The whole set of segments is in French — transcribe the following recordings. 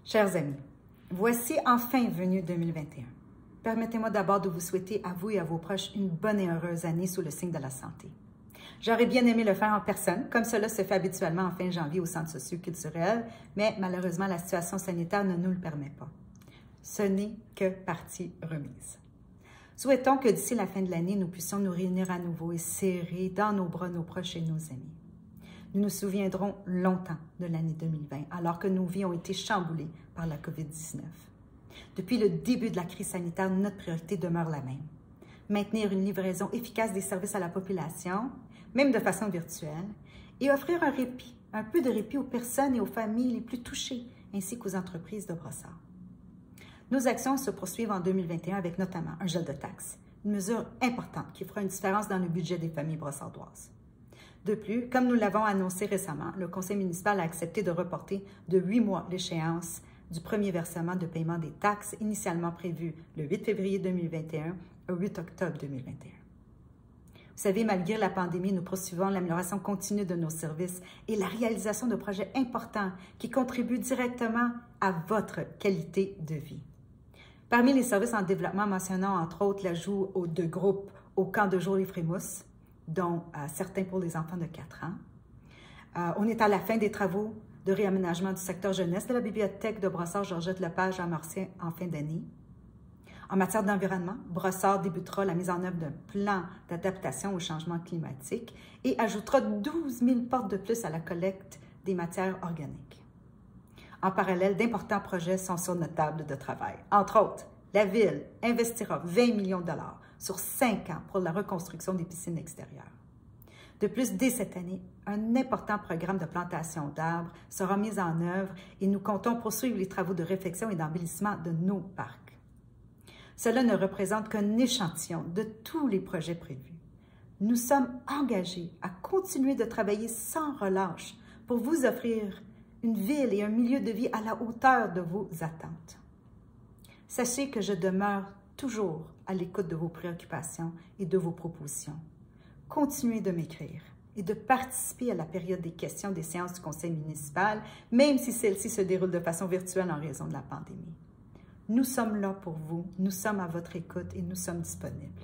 Chers amis, voici enfin venu 2021. Permettez-moi d'abord de vous souhaiter à vous et à vos proches une bonne et heureuse année sous le signe de la santé. J'aurais bien aimé le faire en personne, comme cela se fait habituellement en fin janvier au centre socio-culturel, mais malheureusement, la situation sanitaire ne nous le permet pas. Ce n'est que partie remise. Souhaitons que d'ici la fin de l'année, nous puissions nous réunir à nouveau et serrer dans nos bras nos proches et nos amis. Nous nous souviendrons longtemps de l'année 2020, alors que nos vies ont été chamboulées par la COVID-19. Depuis le début de la crise sanitaire, notre priorité demeure la même. Maintenir une livraison efficace des services à la population, même de façon virtuelle, et offrir un peu de répit aux personnes et aux familles les plus touchées, ainsi qu'aux entreprises de Brossard. Nos actions se poursuivent en 2021 avec notamment un gel de taxes, une mesure importante qui fera une différence dans le budget des familles brossardoises. De plus, comme nous l'avons annoncé récemment, le conseil municipal a accepté de reporter de 8 mois l'échéance du premier versement de paiement des taxes initialement prévu le 8 février 2021 au 8 octobre 2021. Vous savez, malgré la pandémie, nous poursuivons l'amélioration continue de nos services et la réalisation de projets importants qui contribuent directement à votre qualité de vie. Parmi les services en développement mentionnant entre autres l'ajout de groupes au camp de jour Les Frémousses, dont certains pour les enfants de 4 ans. On est à la fin des travaux de réaménagement du secteur jeunesse de la bibliothèque de Brossard-Georgette-Lepage à Morcien en fin d'année. En matière d'environnement, Brossard débutera la mise en œuvre d'un plan d'adaptation au changement climatique et ajoutera 12 000 portes de plus à la collecte des matières organiques. En parallèle, d'importants projets sont sur notre table de travail. Entre autres, la Ville investira 20 millions de dollars sur 5 ans pour la reconstruction des piscines extérieures. De plus, dès cette année, un important programme de plantation d'arbres sera mis en œuvre et nous comptons poursuivre les travaux de réfection et d'embellissement de nos parcs. Cela ne représente qu'un échantillon de tous les projets prévus. Nous sommes engagés à continuer de travailler sans relâche pour vous offrir une ville et un milieu de vie à la hauteur de vos attentes. Sachez que je demeure toujours à l'écoute de vos préoccupations et de vos propositions. Continuez de m'écrire et de participer à la période des questions des séances du conseil municipal, même si celle-ci se déroule de façon virtuelle en raison de la pandémie. Nous sommes là pour vous, nous sommes à votre écoute et nous sommes disponibles.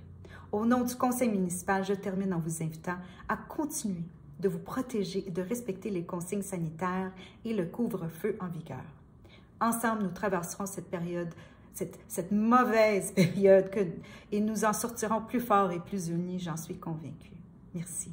Au nom du conseil municipal, je termine en vous invitant à continuer de vous protéger et de respecter les consignes sanitaires et le couvre-feu en vigueur. Ensemble, nous traverserons cette période, cette mauvaise période et nous en sortirons plus forts et plus unis, j'en suis convaincue. Merci.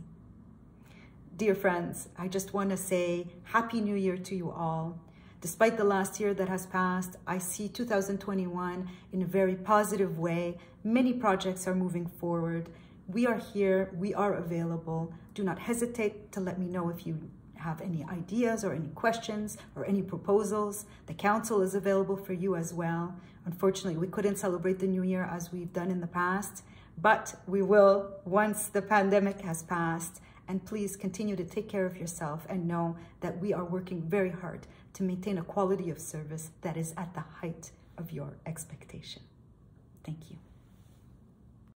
Dear friends, I just want to say Happy New Year to you all. Despite the last year that has passed, I see 2021 in a very positive way. Many projects are moving forward. We are here, we are available. Do not hesitate to let me know if you have any ideas or any questions or any proposals. The council is available for you as well. Unfortunately, we couldn't celebrate the new year as we've done in the past, but we will once the pandemic has passed. And please continue to take care of yourself and know that we are working very hard to maintain a quality of service that is at the height of your expectation. Thank you.